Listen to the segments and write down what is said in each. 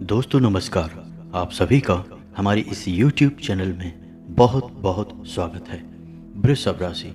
दोस्तों नमस्कार। आप सभी का हमारे इस YouTube चैनल में बहुत बहुत स्वागत है। वृषभ राशि,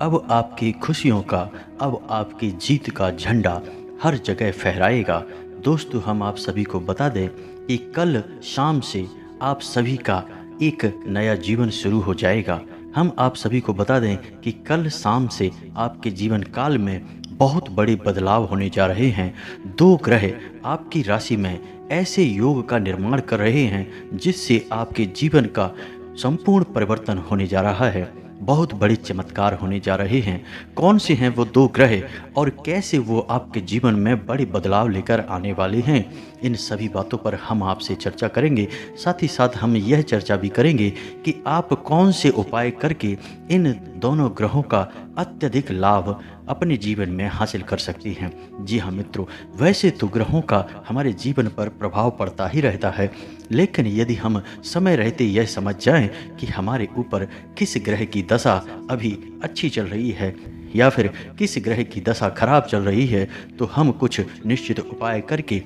अब आपकी खुशियों का, अब आपकी जीत का झंडा हर जगह फहराएगा। दोस्तों हम आप सभी को बता दें कि कल शाम से आप सभी का एक नया जीवन शुरू हो जाएगा। हम आप सभी को बता दें कि कल शाम से आपके जीवन काल में बहुत बड़े बदलाव होने जा रहे हैं। दो ग्रह आपकी राशि में ऐसे योग का निर्माण कर रहे हैं जिससे आपके जीवन का संपूर्ण परिवर्तन होने जा रहा है। बहुत बड़े चमत्कार होने जा रहे हैं। कौन से हैं वो दो ग्रह और कैसे वो आपके जीवन में बड़े बदलाव लेकर आने वाले हैं, इन सभी बातों पर हम आपसे चर्चा करेंगे। साथ ही साथ हम यह चर्चा भी करेंगे कि आप कौन से उपाय करके इन दोनों ग्रहों का अत्यधिक लाभ अपने जीवन में हासिल कर सकती हैं। जी हाँ मित्रों, वैसे तो ग्रहों का हमारे जीवन पर प्रभाव पड़ता ही रहता है, लेकिन यदि हम समय रहते यह समझ जाएं कि हमारे ऊपर किस ग्रह की दशा अभी अच्छी चल रही है या फिर किस ग्रह की दशा खराब चल रही है, तो हम कुछ निश्चित उपाय करके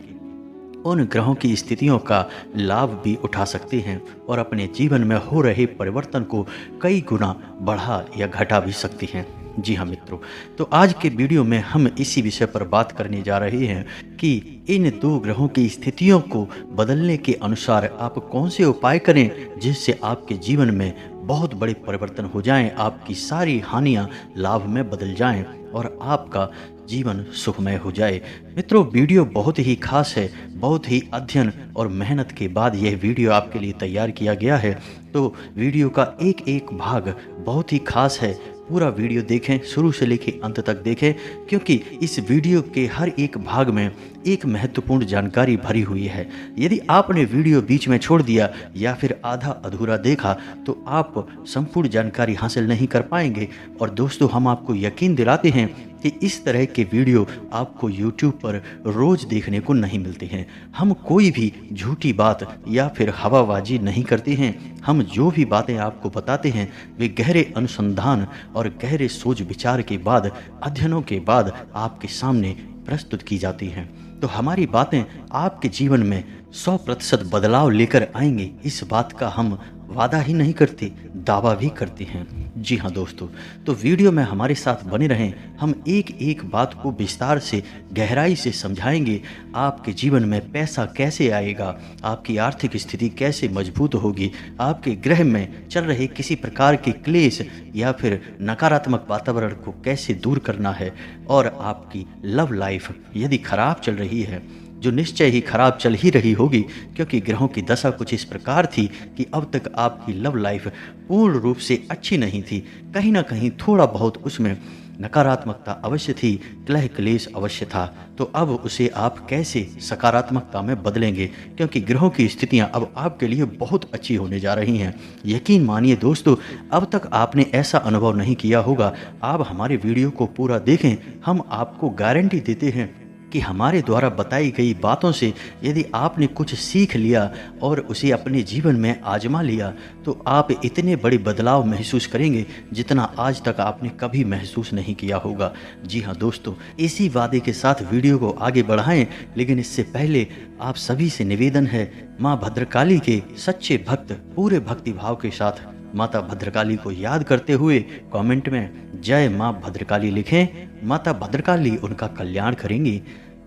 उन ग्रहों की स्थितियों का लाभ भी उठा सकते हैं और अपने जीवन में हो रहे परिवर्तन को कई गुना बढ़ा या घटा भी सकते हैं। जी हाँ मित्रों, तो आज के वीडियो में हम इसी विषय पर बात करने जा रहे हैं कि इन दो ग्रहों की स्थितियों को बदलने के अनुसार आप कौन से उपाय करें जिससे आपके जीवन में बहुत बड़े परिवर्तन हो जाएं, आपकी सारी हानियां लाभ में बदल जाएं और आपका जीवन सुखमय हो जाए। मित्रों वीडियो बहुत ही खास है, बहुत ही अध्ययन और मेहनत के बाद यह वीडियो आपके लिए तैयार किया गया है। तो वीडियो का एक एक भाग बहुत ही खास है। पूरा वीडियो देखें, शुरू से लेकर अंत तक देखें, क्योंकि इस वीडियो के हर एक भाग में एक महत्वपूर्ण जानकारी भरी हुई है। यदि आपने वीडियो बीच में छोड़ दिया या फिर आधा अधूरा देखा तो आप संपूर्ण जानकारी हासिल नहीं कर पाएंगे। और दोस्तों हम आपको यकीन दिलाते हैं कि इस तरह के वीडियो आपको YouTube पर रोज़ देखने को नहीं मिलते हैं। हम कोई भी झूठी बात या फिर हवाबाजी नहीं करते हैं। हम जो भी बातें आपको बताते हैं वे गहरे अनुसंधान और गहरे सोच विचार के बाद, अध्ययनों के बाद आपके सामने प्रस्तुत की जाती हैं। तो हमारी बातें आपके जीवन में 100% बदलाव लेकर आएंगे, इस बात का हम वादा ही नहीं करते, दावा भी करते हैं। जी हाँ दोस्तों, तो वीडियो में हमारे साथ बने रहें। हम एक एक बात को विस्तार से, गहराई से समझाएंगे। आपके जीवन में पैसा कैसे आएगा, आपकी आर्थिक स्थिति कैसे मजबूत होगी, आपके ग्रह में चल रहे किसी प्रकार के क्लेश या फिर नकारात्मक वातावरण को कैसे दूर करना है, और आपकी लव लाइफ यदि खराब चल रही है, जो निश्चय ही खराब चल ही रही होगी, क्योंकि ग्रहों की दशा कुछ इस प्रकार थी कि अब तक आपकी लव लाइफ पूर्ण रूप से अच्छी नहीं थी। कहीं ना कहीं थोड़ा बहुत उसमें नकारात्मकता अवश्य थी, कलह क्लेश अवश्य था। तो अब उसे आप कैसे सकारात्मकता में बदलेंगे, क्योंकि ग्रहों की स्थितियां अब आपके लिए बहुत अच्छी होने जा रही हैं। यकीन मानिए दोस्तों, अब तक आपने ऐसा अनुभव नहीं किया होगा। आप हमारे वीडियो को पूरा देखें, हम आपको गारंटी देते हैं कि हमारे द्वारा बताई गई बातों से यदि आपने कुछ सीख लिया और उसे अपने जीवन में आजमा लिया तो आप इतने बड़े बदलाव महसूस करेंगे जितना आज तक आपने कभी महसूस नहीं किया होगा। जी हाँ दोस्तों, इसी वादे के साथ वीडियो को आगे बढ़ाएं, लेकिन इससे पहले आप सभी से निवेदन है, माँ भद्रकाली के सच्चे भक्त पूरे भक्तिभाव के साथ माता भद्रकाली को याद करते हुए कमेंट में जय माँ भद्रकाली लिखें। माता भद्रकाली उनका कल्याण करेंगी।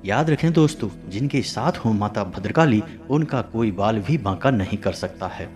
याद रखें दोस्तों, जिनके साथ हो माता भद्रकाली उनका कोई बाल भी बांका नहीं कर सकता है।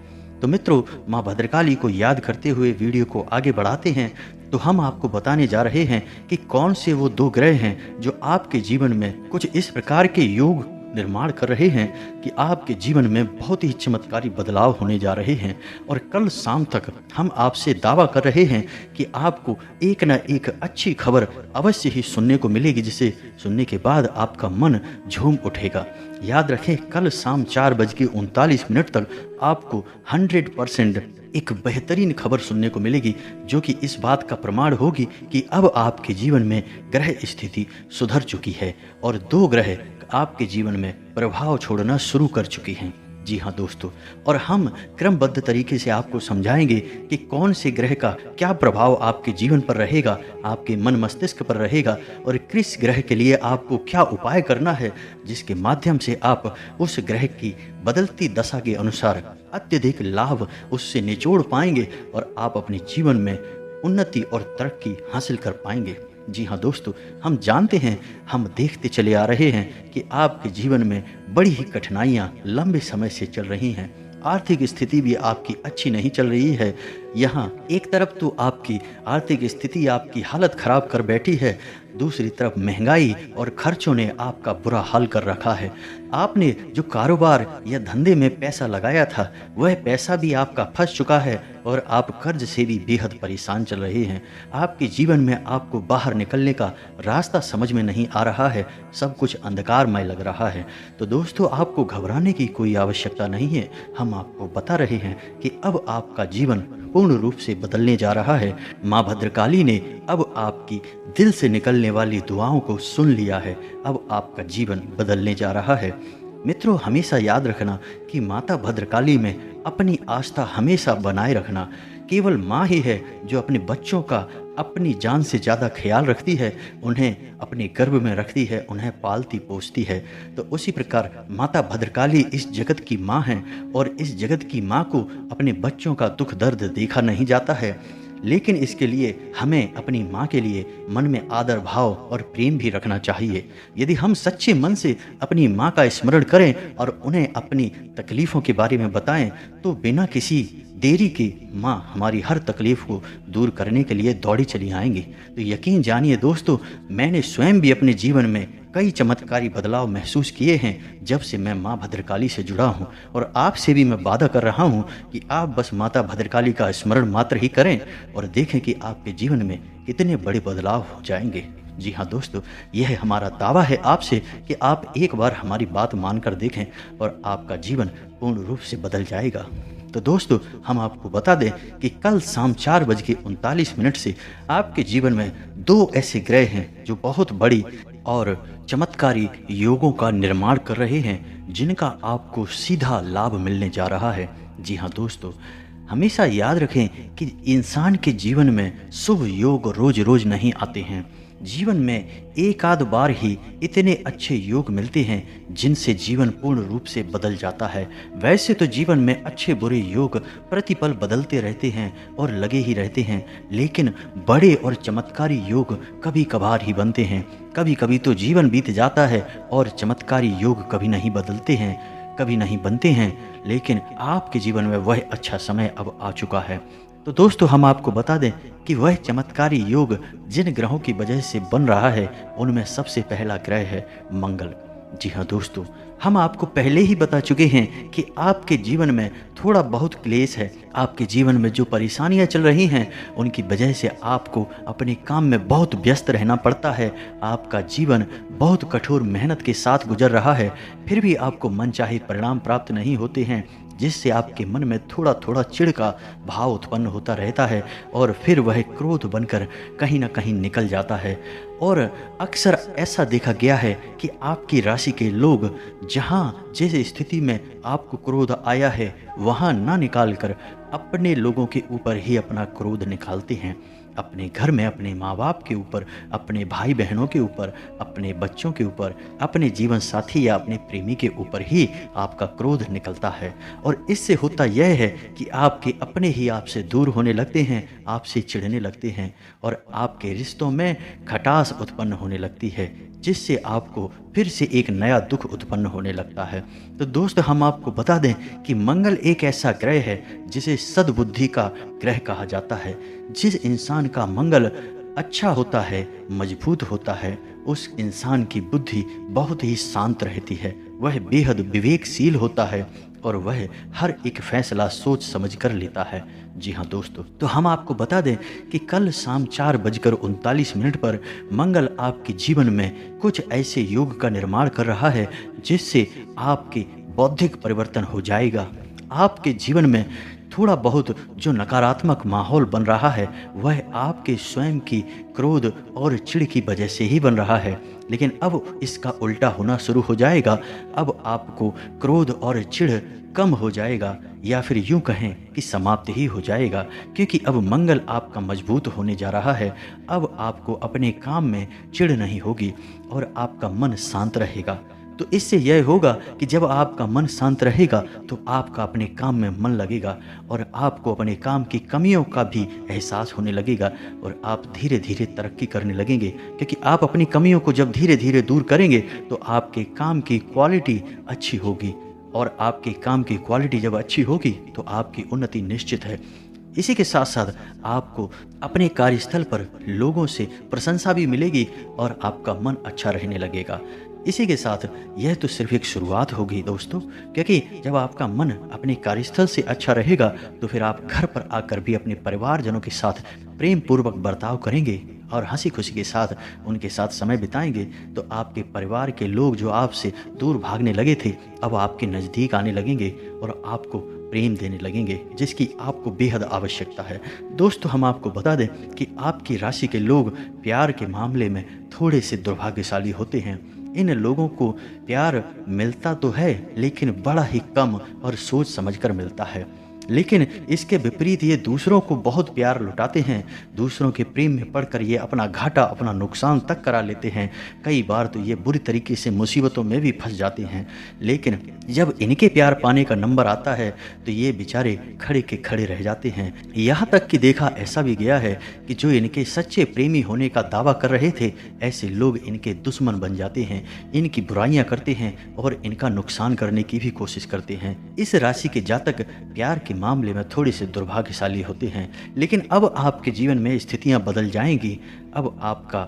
तो मित्रों, माँ भद्रकाली को याद करते हुए वीडियो को आगे बढ़ाते हैं। तो हम आपको बताने जा रहे हैं कि कौन से वो दो ग्रह हैं जो आपके जीवन में कुछ इस प्रकार के योग निर्माण कर रहे हैं कि आपके जीवन में बहुत ही चमत्कारी बदलाव होने जा रहे हैं। और कल शाम तक हम आपसे दावा कर रहे हैं कि आपको एक न एक अच्छी खबर अवश्य ही सुनने को मिलेगी, जिसे सुनने के बाद आपका मन झूम उठेगा। याद रखें, कल शाम 4:39 तक आपको 100% एक बेहतरीन खबर सुनने को मिलेगी, जो कि इस बात का प्रमाण होगी कि अब आपके जीवन में ग्रह स्थिति सुधर चुकी है और दो ग्रह आपके जीवन में प्रभाव छोड़ना शुरू कर चुकी हैं। जी हाँ दोस्तों, और हम क्रमबद्ध तरीके से आपको समझाएंगे कि कौन से ग्रह का क्या प्रभाव आपके जीवन पर रहेगा, आपके मन मस्तिष्क पर रहेगा, और किस ग्रह के लिए आपको क्या उपाय करना है, जिसके माध्यम से आप उस ग्रह की बदलती दशा के अनुसार अत्यधिक लाभ उससे निचोड़ पाएंगे और आप अपने जीवन में उन्नति और तरक्की हासिल कर पाएंगे। जी हाँ दोस्तों, हम जानते हैं, हम देखते चले आ रहे हैं कि आपके जीवन में बड़ी ही कठिनाइयाँ लंबे समय से चल रही हैं। आर्थिक स्थिति भी आपकी अच्छी नहीं चल रही है। यहाँ एक तरफ तो आपकी आर्थिक स्थिति आपकी हालत खराब कर बैठी है, दूसरी तरफ महंगाई और खर्चों ने आपका बुरा हाल कर रखा है। आपने जो कारोबार या धंधे में पैसा लगाया था वह पैसा भी आपका फंस चुका है और आप कर्ज से भी बेहद परेशान चल रहे हैं। आपके जीवन में आपको बाहर निकलने का रास्ता समझ में नहीं आ रहा है, सब कुछ अंधकारमय लग रहा है। तो दोस्तों, आपको घबराने की कोई आवश्यकता नहीं है। हम आपको बता रहे हैं कि अब आपका जीवन पूर्ण रूप से बदलने जा रहा है। माँ भद्रकाली ने अब आपकी दिल से निकलने वाली दुआओं को सुन लिया है। अब आपका जीवन बदलने जा रहा है। मित्रों, हमेशा याद रखना कि माता भद्रकाली में अपनी आस्था हमेशा बनाए रखना। केवल माँ ही है जो अपने बच्चों का अपनी जान से ज़्यादा ख्याल रखती है, उन्हें अपने गर्भ में रखती है, उन्हें पालती पोसती है। तो उसी प्रकार माता भद्रकाली इस जगत की माँ हैं और इस जगत की माँ को अपने बच्चों का दुख दर्द देखा नहीं जाता है, लेकिन इसके लिए हमें अपनी माँ के लिए मन में आदर भाव और प्रेम भी रखना चाहिए। यदि हम सच्चे मन से अपनी माँ का स्मरण करें और उन्हें अपनी तकलीफ़ों के बारे में बताएं तो बिना किसी देरी के माँ हमारी हर तकलीफ़ को दूर करने के लिए दौड़ी चली आएंगी। तो यकीन जानिए दोस्तों, मैंने स्वयं भी अपने जीवन में कई चमत्कारी बदलाव महसूस किए हैं जब से मैं माँ भद्रकाली से जुड़ा हूँ। और आपसे भी मैं वादा कर रहा हूँ कि आप बस माता भद्रकाली का स्मरण मात्र ही करें और देखें कि आपके जीवन में कितने बड़े बदलाव हो जाएंगे। जी हाँ दोस्तों, यह हमारा दावा है आपसे कि आप एक बार हमारी बात मानकर देखें और आपका जीवन पूर्ण रूप से बदल जाएगा। तो दोस्तों, हम आपको बता दें कि कल शाम 4:39 से आपके जीवन में 2 ऐसे ग्रह हैं जो बहुत बड़ी और चमत्कारी योगों का निर्माण कर रहे हैं, जिनका आपको सीधा लाभ मिलने जा रहा है। जी हाँ दोस्तों, हमेशा याद रखें कि इंसान के जीवन में शुभ योग रोज रोज नहीं आते हैं। जीवन में एक आध बार ही इतने अच्छे योग मिलते हैं जिनसे जीवन पूर्ण रूप से बदल जाता है। वैसे तो जीवन में अच्छे बुरे योग प्रतिपल बदलते रहते हैं और लगे ही रहते हैं, लेकिन बड़े और चमत्कारी योग कभी कभार ही बनते हैं। कभी कभी तो जीवन बीत जाता है और चमत्कारी योग कभी नहीं बदलते हैं, कभी नहीं बनते हैं, लेकिन आपके जीवन में वह अच्छा समय अब आ चुका है। तो दोस्तों, हम आपको बता दें कि वह चमत्कारी योग जिन ग्रहों की वजह से बन रहा है उनमें सबसे पहला ग्रह है मंगल। जी हाँ दोस्तों, हम आपको पहले ही बता चुके हैं कि आपके जीवन में थोड़ा बहुत क्लेश है। आपके जीवन में जो परेशानियां चल रही हैं उनकी वजह से आपको अपने काम में बहुत व्यस्त रहना पड़ता है। आपका जीवन बहुत कठोर मेहनत के साथ गुजर रहा है, फिर भी आपको मनचाहे परिणाम प्राप्त नहीं होते हैं, जिससे आपके मन में थोड़ा थोड़ा चिढ़ का भाव उत्पन्न होता रहता है और फिर वह क्रोध बनकर कहीं ना कहीं निकल जाता है। और अक्सर ऐसा देखा गया है कि आपकी राशि के लोग जहाँ जिस स्थिति में आपको क्रोध आया है वहाँ ना निकाल कर अपने लोगों के ऊपर ही अपना क्रोध निकालते हैं। अपने घर में अपने माँ बाप के ऊपर, अपने भाई बहनों के ऊपर, अपने बच्चों के ऊपर, अपने जीवन साथी या अपने प्रेमी के ऊपर ही आपका क्रोध निकलता है। और इससे होता यह है कि आपके अपने ही आपसे दूर होने लगते हैं, आपसे चिढ़ने लगते हैं और आपके रिश्तों में खटास उत्पन्न होने लगती है, जिससे आपको फिर से एक नया दुख उत्पन्न होने लगता है। तो दोस्तों, हम आपको बता दें कि मंगल एक ऐसा ग्रह है जिसे सद्बुद्धि का ग्रह कहा जाता है। जिस इंसान का मंगल अच्छा होता है, मजबूत होता है, उस इंसान की बुद्धि बहुत ही शांत रहती है, वह बेहद विवेकशील होता है और वह हर एक फैसला सोच समझ कर लेता है। जी हाँ दोस्तों, तो हम आपको बता दें कि कल शाम 4:39 पर मंगल आपके जीवन में कुछ ऐसे योग का निर्माण कर रहा है जिससे आपके बौद्धिक परिवर्तन हो जाएगा। आपके जीवन में थोड़ा बहुत जो नकारात्मक माहौल बन रहा है वह आपके स्वयं की क्रोध और चिढ़ की वजह से ही बन रहा है। लेकिन अब इसका उल्टा होना शुरू हो जाएगा। अब आपको क्रोध और चिढ़ कम हो जाएगा, या फिर यूं कहें कि समाप्त ही हो जाएगा, क्योंकि अब मंगल आपका मजबूत होने जा रहा है। अब आपको अपने काम में चिढ़ नहीं होगी और आपका मन शांत रहेगा। तो इससे यह होगा कि जब आपका मन शांत रहेगा तो आपका अपने काम में मन लगेगा और आपको अपने काम की कमियों का भी एहसास होने लगेगा और आप धीरे धीरे तरक्की करने लगेंगे, क्योंकि आप अपनी कमियों को जब धीरे धीरे दूर करेंगे तो आपके काम की क्वालिटी अच्छी होगी, और आपके काम की क्वालिटी जब अच्छी होगी तो आपकी उन्नति निश्चित है। इसी के साथ साथ आपको अपने कार्यस्थल पर लोगों से प्रशंसा भी मिलेगी और आपका मन अच्छा रहने लगेगा। इसी के साथ यह तो सिर्फ एक शुरुआत होगी दोस्तों, क्योंकि जब आपका मन अपने कार्यस्थल से अच्छा रहेगा तो फिर आप घर पर आकर भी अपने परिवारजनों के साथ प्रेम पूर्वक बर्ताव करेंगे और हंसी खुशी के साथ उनके साथ समय बिताएंगे। तो आपके परिवार के लोग जो आपसे दूर भागने लगे थे अब आपके नज़दीक आने लगेंगे और आपको प्रेम देने लगेंगे, जिसकी आपको बेहद आवश्यकता है। दोस्तों, हम आपको बता दें कि आपकी राशि के लोग प्यार के मामले में थोड़े से दुर्भाग्यशाली होते हैं। इन लोगों को प्यार मिलता तो है लेकिन बड़ा ही कम और सोच समझकर मिलता है। लेकिन इसके विपरीत ये दूसरों को बहुत प्यार लुटाते हैं। दूसरों के प्रेम में पड़कर ये अपना घाटा, अपना नुकसान तक करा लेते हैं। कई बार तो ये बुरी तरीके से मुसीबतों में भी फंस जाते हैं। लेकिन जब इनके प्यार पाने का नंबर आता है तो ये बेचारे खड़े के खड़े रह जाते हैं। यहाँ तक कि देखा ऐसा भी गया है कि जो इनके सच्चे प्रेमी होने का दावा कर रहे थे, ऐसे लोग इनके दुश्मन बन जाते हैं, इनकी बुराइयां करते हैं और इनका नुकसान करने की भी कोशिश करते हैं। इस राशि के जातक प्यार के मामले में थोड़े से दुर्भाग्यशाली होते हैं। लेकिन अब आपके जीवन में स्थितियां बदल जाएंगी। अब आपका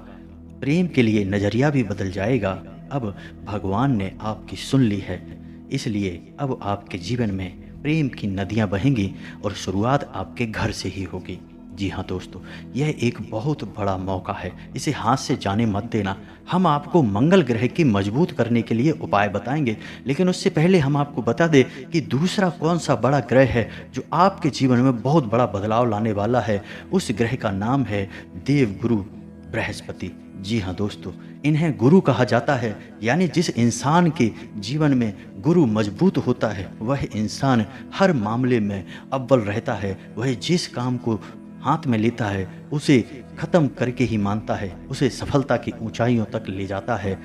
प्रेम के लिए नज़रिया भी बदल जाएगा। अब भगवान ने आपकी सुन ली है, इसलिए अब आपके जीवन में प्रेम की नदियां बहेंगी और शुरुआत आपके घर से ही होगी। जी हाँ दोस्तों, यह एक बहुत बड़ा मौका है, इसे हाथ से जाने मत देना। हम आपको मंगल ग्रह की मजबूत करने के लिए उपाय बताएंगे, लेकिन उससे पहले हम आपको बता दें कि दूसरा कौन सा बड़ा ग्रह है जो आपके जीवन में बहुत बड़ा बदलाव लाने वाला है। उस ग्रह का नाम है देव गुरु बृहस्पति। जी हाँ दोस्तों, इन्हें गुरु कहा जाता है, यानी जिस इंसान के जीवन में गुरु मजबूत होता है वह इंसान हर मामले में अव्वल रहता है। वह जिस काम को हाथ में लेता है उसे खत्म करके ही मानता है, उसे सफलता की ऊंचाइयों तक ले जाता है।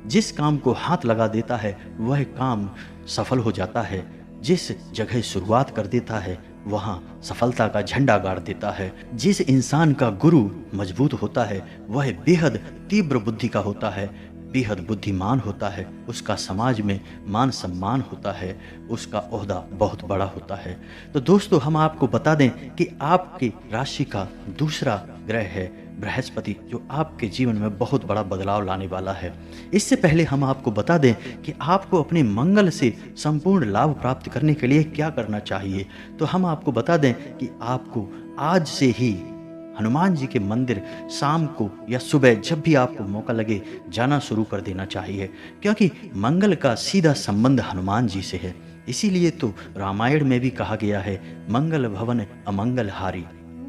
जिस काम को हाथ लगा देता है वह काम सफल हो जाता है। जिस जगह शुरुआत कर देता है वहाँ सफलता का झंडा गाड़ देता है। जिस इंसान का गुरु मजबूत होता है वह बेहद तीव्र बुद्धि का होता है, बेहद बुद्धिमान होता है, उसका समाज में मान सम्मान होता है, उसका ओहदा बहुत बड़ा होता है। तो दोस्तों, हम आपको बता दें कि आपकी राशि का दूसरा ग्रह है बृहस्पति, जो आपके जीवन में बहुत बड़ा बदलाव लाने वाला है। इससे पहले हम आपको बता दें कि आपको अपने मंगल से संपूर्ण लाभ प्राप्त करने के लिए क्या करना चाहिए। तो हम आपको बता दें कि आपको आज से ही हनुमान जी के मंदिर शाम को या सुबह जब भी आपको मौका लगे जाना शुरू कर देना चाहिए, क्योंकि मंगल का सीधा संबंध हनुमान जी से है। इसीलिए तो रामायण में भी कहा गया है, मंगल भवन अमंगल हारी,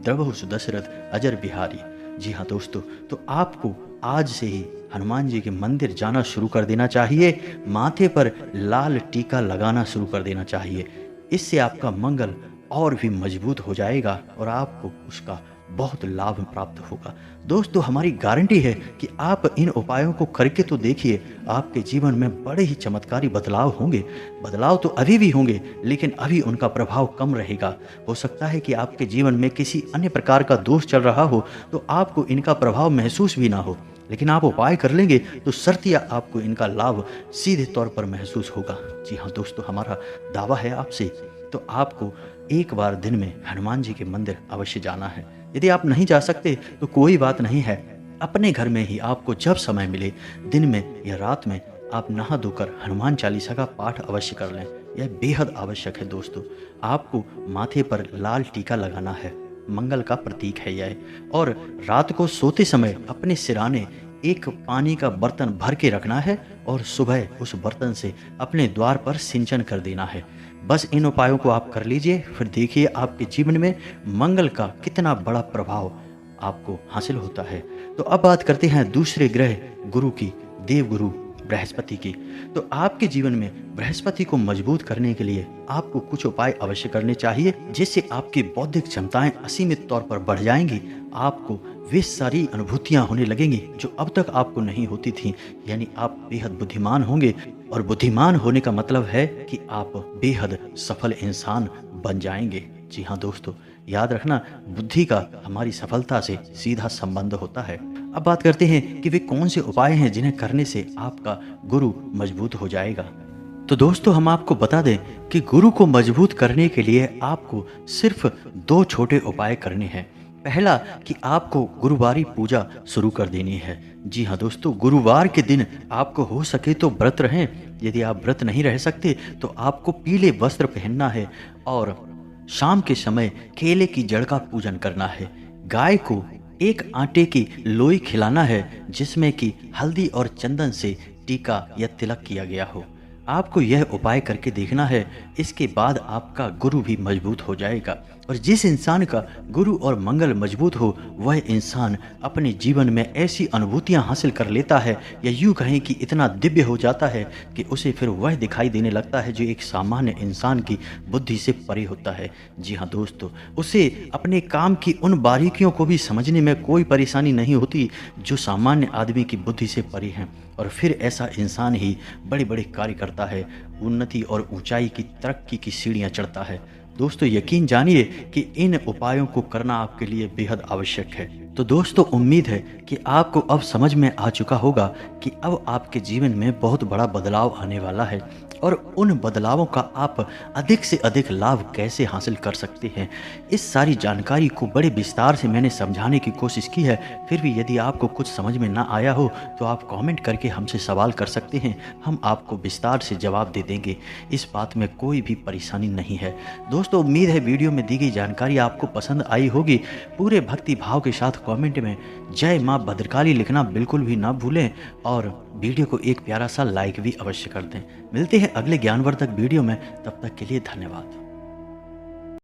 द्रवहु सुदशरथ अजर बिहारी। जी हाँ दोस्तों, तो आपको आज से ही हनुमान जी के मंदिर जाना शुरू कर देना चाहिए, माथे पर लाल टीका लगाना शुरू कर देना चाहिए। इससे आपका मंगल और भी मजबूत हो जाएगा और आपको उसका बहुत लाभ प्राप्त होगा। दोस्तों, हमारी गारंटी है कि आप इन उपायों को करके तो देखिए, आपके जीवन में बड़े ही चमत्कारी बदलाव होंगे। बदलाव तो अभी भी होंगे, लेकिन अभी उनका प्रभाव कम रहेगा। हो सकता है कि आपके जीवन में किसी अन्य प्रकार का दोष चल रहा हो तो आपको इनका प्रभाव महसूस भी ना हो, लेकिन आप उपाय कर लेंगे तो शर्तिया आपको इनका लाभ सीधे तौर पर महसूस होगा। जी हाँ दोस्तों, हमारा दावा है आपसे, तो आपको एक बार दिन में हनुमान जी के मंदिर अवश्य जाना है। यदि आप नहीं जा सकते तो कोई बात नहीं है, अपने घर में ही आपको जब समय मिले, दिन में या रात में, आप नहा धोकर हनुमान चालीसा का पाठ अवश्य कर लें। यह बेहद आवश्यक है दोस्तों। आपको माथे पर लाल टीका लगाना है, मंगल का प्रतीक है यह, और रात को सोते समय अपने सिराने एक पानी का बर्तन भर के रखना है और सुबह उस बर्तन से अपने द्वार पर सिंचन कर देना है। बस इन उपायों को आप कर लीजिए, फिर देखिए आपके जीवन में मंगल का कितना बड़ा प्रभाव आपको हासिल होता है। तो अब बात करते हैं दूसरे ग्रह गुरु की, देवगुरु बृहस्पति की। तो आपके जीवन में बृहस्पति को मजबूत करने के लिए आपको कुछ उपाय अवश्य करने चाहिए, जिससे आपकी बौद्धिक क्षमताएं असीमित तौर पर बढ़ जाएंगी। आपको वे सारी अनुभूतियां होने लगेंगी जो अब तक आपको नहीं होती थी, यानी आप बेहद बुद्धिमान होंगे। और बुद्धिमान होने का मतलब है कि आप बेहद सफल इंसान बन जाएंगे। जी हाँ दोस्तों, याद रखना, बुद्धि का हमारी सफलता से सीधा संबंध होता है। अब बात करते हैं कि वे कौन से उपाय हैं जिन्हें करने से आपका गुरु मजबूत हो जाएगा। तो दोस्तों, हम आपको बता दें कि गुरु को मजबूत करने के लिए आपको सिर्फ 2 छोटे उपाय करने हैं। पहला कि आपको गुरुवारी पूजा शुरू कर देनी है। जी हाँ दोस्तों, गुरुवार के दिन आपको हो सके तो व्रत रहें। यदि आप व्रत नहीं रह सकते तो आपको पीले वस्त्र पहनना है और शाम के समय केले की जड़ का पूजन करना है। गाय को एक आटे की लोई खिलाना है जिसमें कि हल्दी और चंदन से टीका या तिलक किया गया हो। आपको यह उपाय करके देखना है, इसके बाद आपका गुरु भी मजबूत हो जाएगा। और जिस इंसान का गुरु और मंगल मजबूत हो, वह इंसान अपने जीवन में ऐसी अनुभूतियां हासिल कर लेता है, या यूँ कहें कि इतना दिव्य हो जाता है कि उसे फिर वह दिखाई देने लगता है जो एक सामान्य इंसान की बुद्धि से परे होता है। जी हाँ दोस्तों, उसे अपने काम की उन बारीकियों को भी समझने में कोई परेशानी नहीं होती जो सामान्य आदमी की बुद्धि से परे हैं। और फिर ऐसा इंसान ही बड़े बड़े कार्य करता है, उन्नति और ऊंचाई की तरक्की की सीढ़ियां चढ़ता है। दोस्तों, यकीन जानिए कि इन उपायों को करना आपके लिए बेहद आवश्यक है। तो दोस्तों, उम्मीद है कि आपको अब समझ में आ चुका होगा कि अब आपके जीवन में बहुत बड़ा बदलाव आने वाला है और उन बदलावों का आप अधिक से अधिक लाभ कैसे हासिल कर सकते हैं। इस सारी जानकारी को बड़े विस्तार से मैंने समझाने की कोशिश की है। फिर भी यदि आपको कुछ समझ में ना आया हो तो आप कमेंट करके हमसे सवाल कर सकते हैं, हम आपको विस्तार से जवाब दे देंगे। इस बात में कोई भी परेशानी नहीं है। दोस्तों, उम्मीद है वीडियो में दी गई जानकारी आपको पसंद आई होगी। पूरे भक्ति भाव के साथ कमेंट में जय माँ भद्रकाली लिखना बिल्कुल भी ना भूलें और वीडियो को एक प्यारा सा लाइक भी अवश्य कर दें। मिलते हैं अगले ज्ञानवर्धक वीडियो में, तब तक के लिए धन्यवाद।